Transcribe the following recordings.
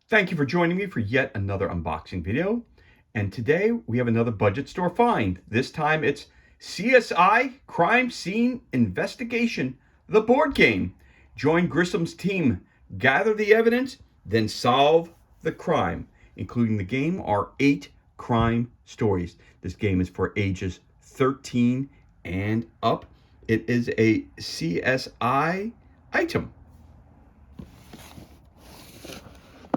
Thank you for joining me for yet another unboxing video. And today we have another budget store find. This time it's CSI Crime Scene Investigation, the board game. Join Grissom's team, gather the evidence, then solve the crime. Including the game are 8 crime stories. This game is for ages 13 and up. It is a CSI item.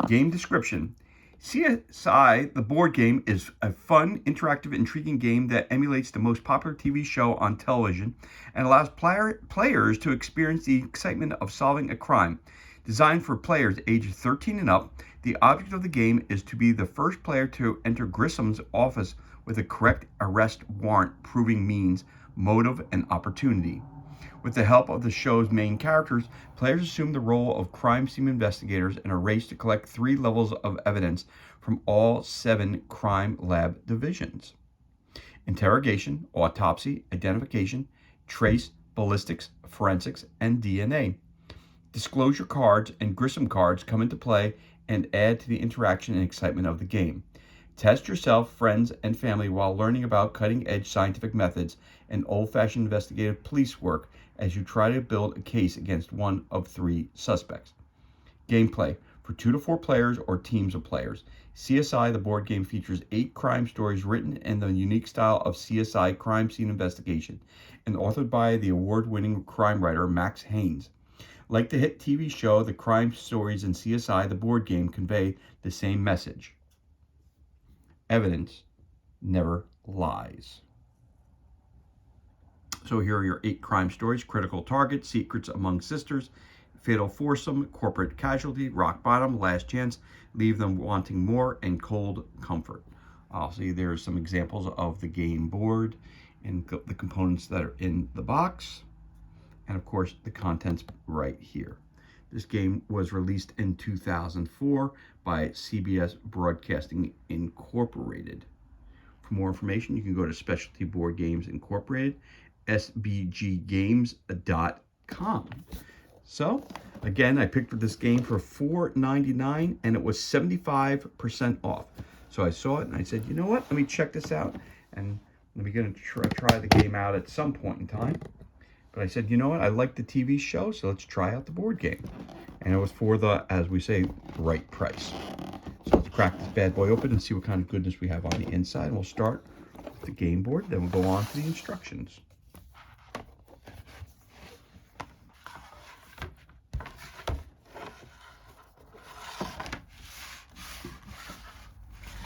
Game description. CSI, the board game, is a fun, interactive, intriguing game that emulates the most popular TV show on television and allows players to experience the excitement of solving a crime. Designed for players ages 13 and up, the object of the game is to be the first player to enter Grissom's office with a correct arrest warrant proving means, motive, and opportunity. With the help of the show's main characters, players assume the role of crime scene investigators in a race to collect 3 levels of evidence from all 7 crime lab divisions: interrogation, autopsy, identification, trace, ballistics, forensics, and DNA. Disclosure cards and Grissom cards come into play and add to the interaction and excitement of the game. Test yourself, friends, and family while learning about cutting-edge scientific methods and old-fashioned investigative police work as you try to build a case against one of 3 suspects. Gameplay. For 2 to 4 players or teams of players, CSI, the board game, features 8 crime stories written in the unique style of CSI Crime Scene Investigation and authored by the award-winning crime writer Max Haynes. Like the hit TV show, the crime stories in CSI, the board game, convey the same message. Evidence never lies. So here are your 8 crime stories: critical target, secrets among sisters, fatal foursome, corporate casualty, rock bottom, last chance, leave them wanting more, and cold comfort. I'll see there's some examples of the game board and the components that are in the box, and of course the contents right here. This game was released in 2004 by CBS Broadcasting Incorporated. For more information, you can go to Specialty Board Games Incorporated, sbggames.com. So, again, I picked this game for $4.99 and it was 75% off. So I saw it and I said, you know what, let me check this out, and I'm going to try the game out at some point in time. But I said, you know what, I like the TV show, so let's try out the board game. And it was for the, as we say, right price. So let's crack this bad boy open and see what kind of goodness we have on the inside. And we'll start with the game board, then we'll go on to the instructions.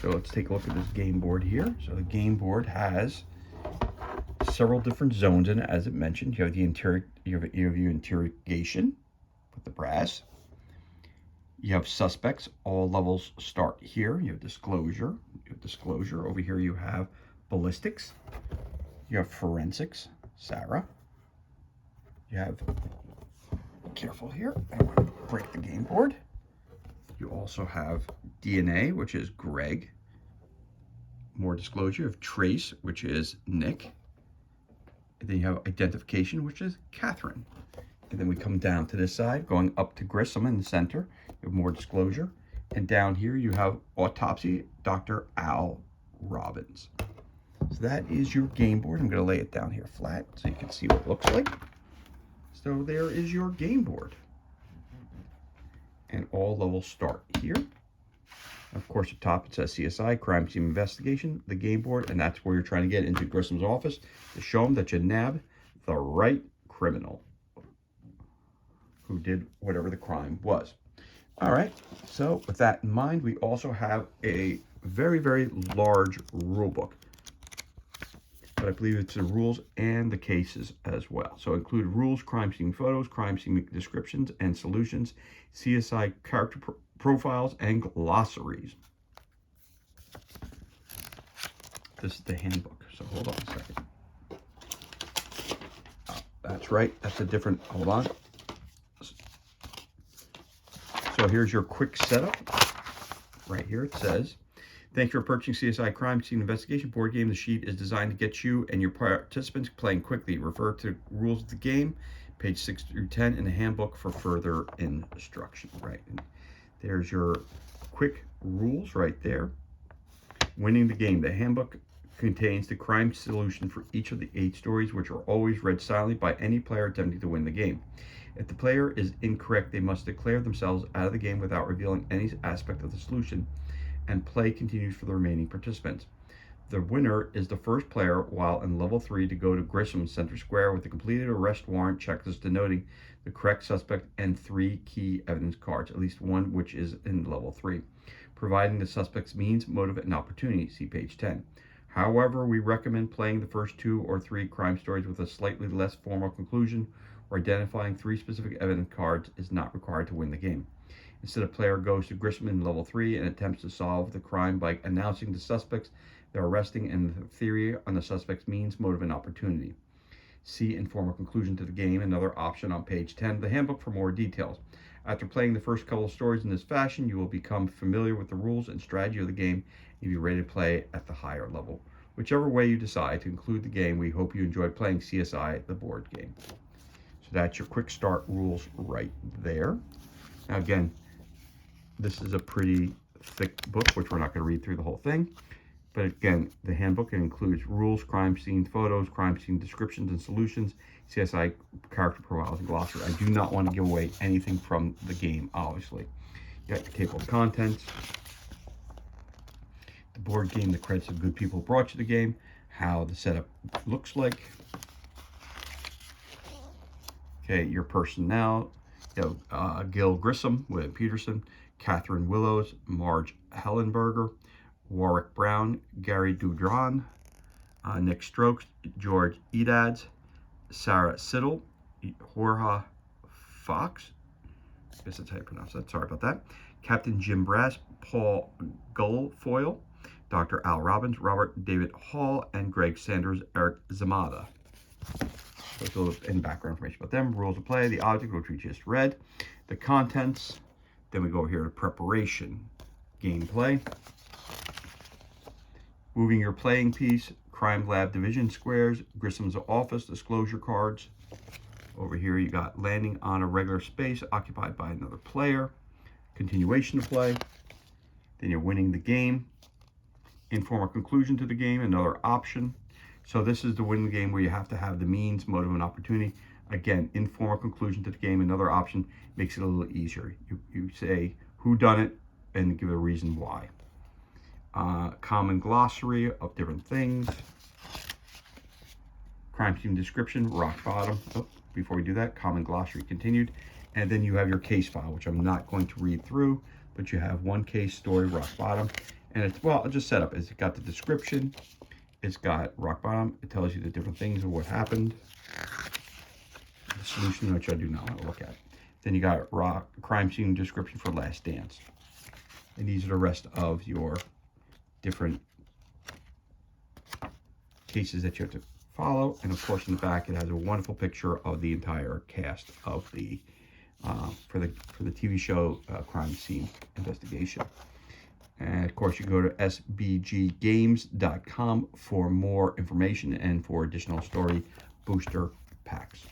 So let's take a look at this game board here. So the game board has several different zones in it, as it mentioned. You have the interrogation with the brass. You have suspects. All levels start here. You have disclosure. Over here you have ballistics. You have forensics. Sarah. You have, careful here, I don't want to break the game board. You also have DNA, which is Greg. More disclosure. You have trace, which is Nick. And then you have identification, which is Catherine. And then we come down to this side, going up to Grissom in the center. You have more disclosure. And down here you have autopsy, Dr. Al Robbins. So that is your game board. I'm going to lay it down here flat so you can see what it looks like. So there is your game board. And all levels start here. Of course, at the top it says CSI, Crime Scene Investigation, the game board, and that's where you're trying to get into Grissom's office to show him that you nabbed the right criminal who did whatever the crime was. All right, so with that in mind, we also have a very, very large rule book. But I believe it's the rules and the cases as well. So include rules, crime scene photos, crime scene descriptions and solutions, CSI character profiles, and glossaries. This is the handbook, so hold on a second. Oh, that's right, that's a different, hold on. So here's your quick setup. Right here it says, thank you for purchasing CSI Crime Scene Investigation board game. The sheet is designed to get you and your participants playing quickly. Refer to rules of the game, page 6 through 10 in the handbook for further instruction. Right, and there's your quick rules right there. Winning the game. The handbook contains the crime solution for each of the 8 stories, which are always read silently by any player attempting to win the game. If the player is incorrect, they must declare themselves out of the game without revealing any aspect of the solution, and play continues for the remaining participants. The winner is the first player while in level 3 to go to Grissom Center Square with a completed arrest warrant checklist denoting the correct suspect and 3 key evidence cards, at least one which is in level 3, providing the suspect's means, motive, and opportunity. See page 10. However, we recommend playing the first 2 or 3 crime stories with a slightly less formal conclusion, or identifying 3 specific evidence cards is not required to win the game. Instead, a player goes to Grissom in level 3 and attempts to solve the crime by announcing the suspects they're arresting and the theory on the suspect's means, motive, and opportunity. See informal conclusion to the game, another option on page 10 of the handbook for more details. After playing the first couple of stories in this fashion, you will become familiar with the rules and strategy of the game and be ready to play at the higher level. Whichever way you decide to conclude the game, we hope you enjoyed playing CSI, the board game. So that's your quick start rules right there. Now again, this is a pretty thick book, which we're not going to read through the whole thing. But again, the handbook, it includes rules, crime scene photos, crime scene descriptions and solutions, CSI character profiles, and glossary. I do not want to give away anything from the game, obviously. You got your table of contents, the board game, the credits of good people who brought you the game, how the setup looks like. Okay, your personnel, Gil Grissom, William Peterson, Catherine Willows, Marge Hellenberger, Warwick Brown, Gary Dudron, Nick Strokes, George Edads, Sarah Siddle, Jorge Fox, I guess that's how you pronounce that, sorry about that, Captain Jim Brass, Paul Guilfoyle, Dr. Al Robbins, Robert David Hall, and Greg Sanders, Eric Zamada. So it's a little in background information about them, rules of play, the object, which we just read, the contents, then we go over here to preparation, gameplay, moving your playing piece, crime lab division squares, Grissom's office, disclosure cards. Over here you got landing on a regular space occupied by another player, continuation of play, then you're winning the game, informal conclusion to the game, another option. So this is the winning game where you have to have the means, motive, and opportunity. Again, informal conclusion to the game, another option, makes it a little easier. You say who done it and give a reason why. Common glossary of different things. Crime scene description, rock bottom. Oh, before we do that, common glossary continued. And then you have your case file, which I'm not going to read through, but you have one case story, rock bottom. And it's, well, I'll just set up. It's got the description. It's got rock bottom. It tells you the different things of what happened. The solution, which I do not want to look at. Then you got crime scene description for last dance. And these are the rest of your different cases that you have to follow. And of course in the back it has a wonderful picture of the entire cast of the for the TV show Crime Scene Investigation. And of course you go to sbggames.com for more information and for additional story booster packs.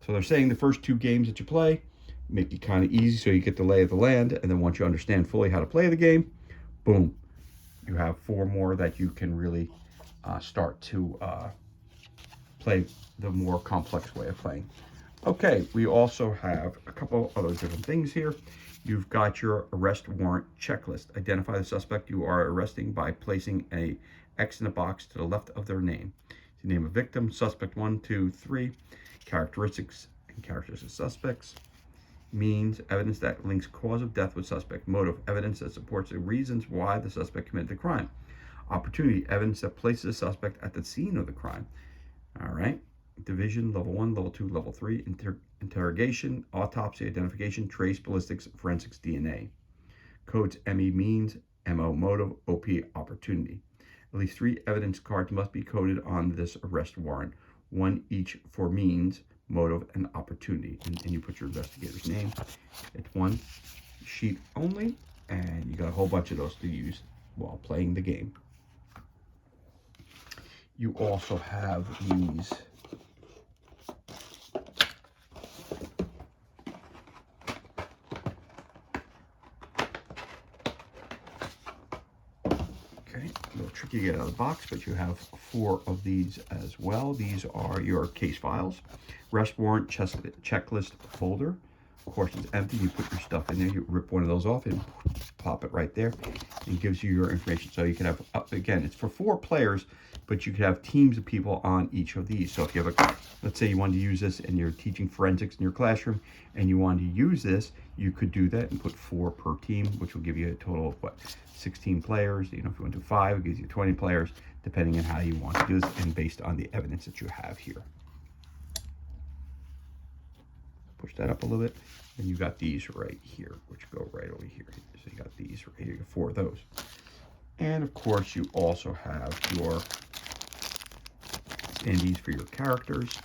So they're saying the first 2 games that you play make it kind of easy so you get the lay of the land, and then once you understand fully how to play the game, boom, you have 4 more that you can really start to play the more complex way of playing. Okay, we also have a couple other different things here. You've got your arrest warrant checklist. Identify the suspect you are arresting by placing a X in a box to the left of their name. The name of victim, suspect 1, 2, 3, characteristics and characters of suspects. Means, evidence that links cause of death with suspect. Motive, evidence that supports the reasons why the suspect committed the crime. Opportunity, evidence that places the suspect at the scene of the crime. All right. Division, level 1, level 2, level 3. Interrogation, autopsy, identification, trace, ballistics, forensics, DNA. Codes, ME means, MO motive, OP opportunity. At least 3 evidence cards must be coded on this arrest warrant, 1 each for means, motive, and opportunity. And you put your investigator's name. It's 1 sheet only, and you got a whole bunch of those to use while playing the game. You also have these Okay, a little tricky to get out of the box, but you have 4 of these as well. These are your case files. Arrest warrant checklist folder. Of course, it's empty. You put your stuff in there. You rip one of those off and pop it right there. And gives you your information. So you can have, again, it's for 4 players, but you could have teams of people on each of these. So if you have a, let's say you wanted to use this and you're teaching forensics in your classroom and you wanted to use this, you could do that and put 4 per team, which will give you a total of what, 16 players. You know, if you want to do 5, it gives you 20 players, depending on how you want to do this and based on the evidence that you have here. Push that up a little bit, and you got these right here, which go right over here. So you got these right here, you got 4 of those. And of course, you also have your standees for your characters.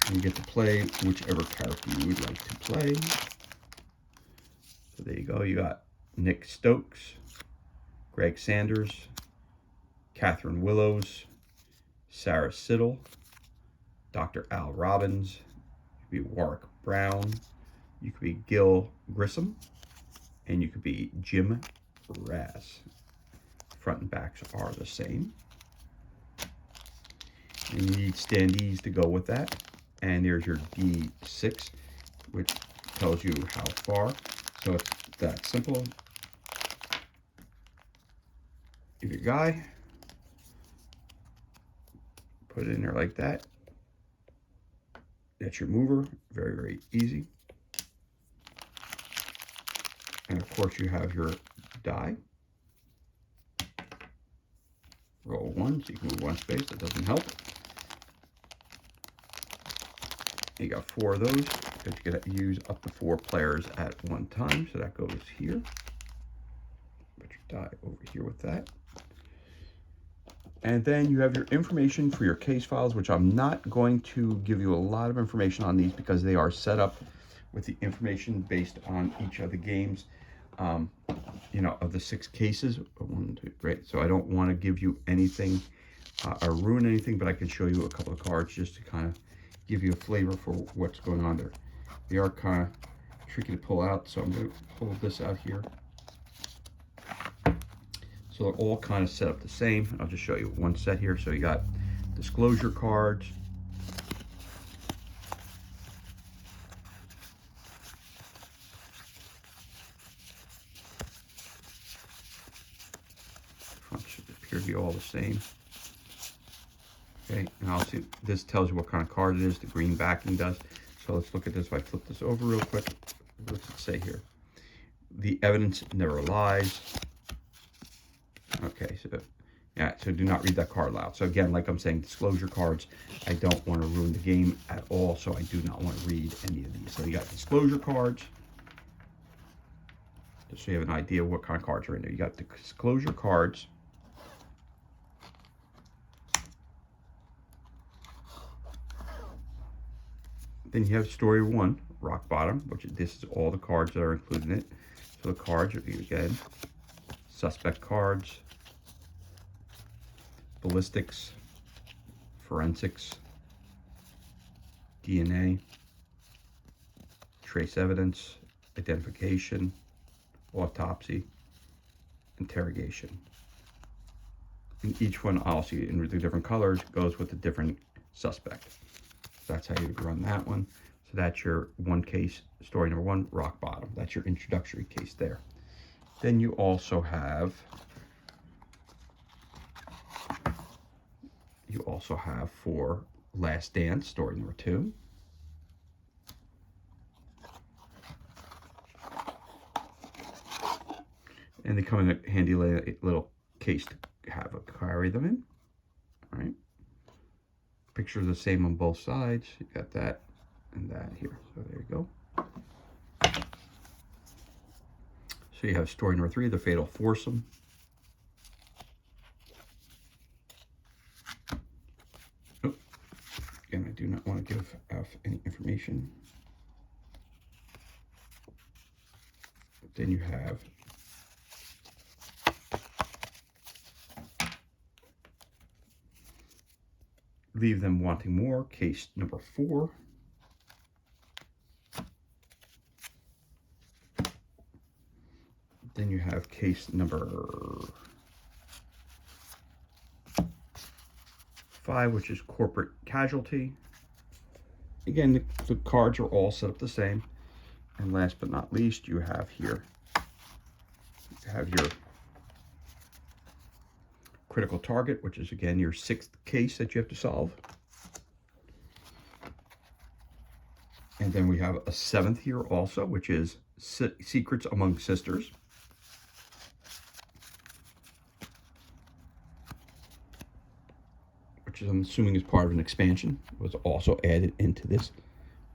And you get to play whichever character you would like to play. So there you go. You got Nick Stokes, Greg Sanders, Catherine Willows, Sarah Siddle, Dr. Al Robbins, you could be Warwick Brown, you could be Gil Grissom, and you could be Jim Raz. Front and backs are the same. And you need standees to go with that. And there's your D6, which tells you how far. So it's that simple. Give your guy, put it in there like that. That's your mover. Very, very easy. And of course you have your die. Roll 1, so you can move 1 space. That doesn't help. You got 4 of those that you can use up to 4 players at one time. So that goes here. Put your die over here with that. And then you have your information for your case files, which I'm not going to give you a lot of information on these because they are set up with the information based on each of the games, you know, of the 6 cases. 1, 2, great. So I don't want to give you anything or ruin anything, but I can show you a couple of cards just to kind of give you a flavor for what's going on there. They are kind of tricky to pull out, so I'm going to pull this out here. So they're all kind of set up the same. I'll just show you one set here. So you got disclosure cards. Front should appear to be all the same. Okay, and I'll see, this tells you what kind of card it is, the green backing does. So let's look at this. If I flip this over real quick, what's it say here? The evidence never lies. Okay, so yeah, so do not read that card aloud. So again, like I'm saying, disclosure cards, I don't want to ruin the game at all, so I do not want to read any of these. So you got disclosure cards, just so you have an idea of what kind of cards are in there. You got the disclosure cards. Then you have story 1, rock bottom, which this is all the cards that are included in it. So the cards are, again, suspect cards, ballistics, forensics, DNA, trace evidence, identification, autopsy, interrogation. And each one, I'll see in the different colors, goes with a different suspect. That's how you would run that one. So that's your 1 case, story number 1, rock bottom. That's your introductory case there. Then you also have for Last Dance, story number 2. And they come in a handy little case to have carry them in. All right. Pictures the same on both sides. You got that and that here. So there you go. So you have story number 3, the fatal foursome. Oh, again, I do not want to give out any information. Then you have leave them wanting more, case number 4. Then you have case number 5, which is Corporate Casualty. Again, the cards are all set up the same. And last but not least, you have here, your Critical Target, which is again your 6th case that you have to solve. And then we have a 7th here also, which is Secrets Among Sisters. Which is, I'm assuming, is part of an expansion. It was also added into this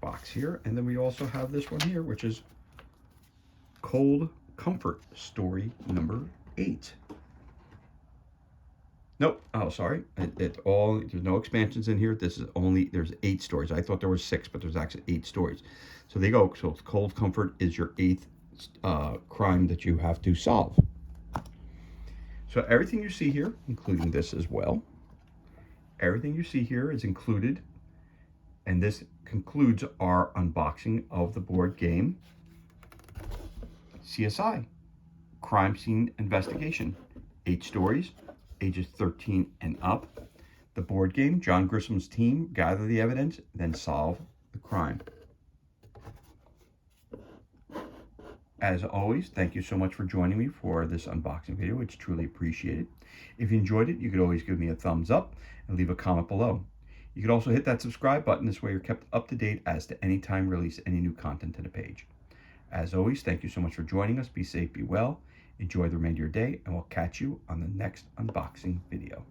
box here. And then we also have this one here, which is Cold Comfort Story number 8. Nope. Oh, sorry. There's no expansions in here. This is there's 8 stories. I thought there was 6, but there's actually 8 stories. So there you go. So Cold Comfort is your 8th crime that you have to solve. So everything you see here, including this as well, everything you see here is included. And this concludes our unboxing of the board game CSI, Crime Scene Investigation. 8 stories, ages 13 and up. The board game, John Grissom's team gather the evidence, then solve the crime. As always, thank you so much for joining me for this unboxing video. It's truly appreciated. If you enjoyed it, you could always give me a thumbs up and leave a comment below. You could also hit that subscribe button. This way you're kept up to date as to any time release any new content to the page. As always, thank you so much for joining us. Be safe, be well. Enjoy the remainder of your day, and we'll catch you on the next unboxing video.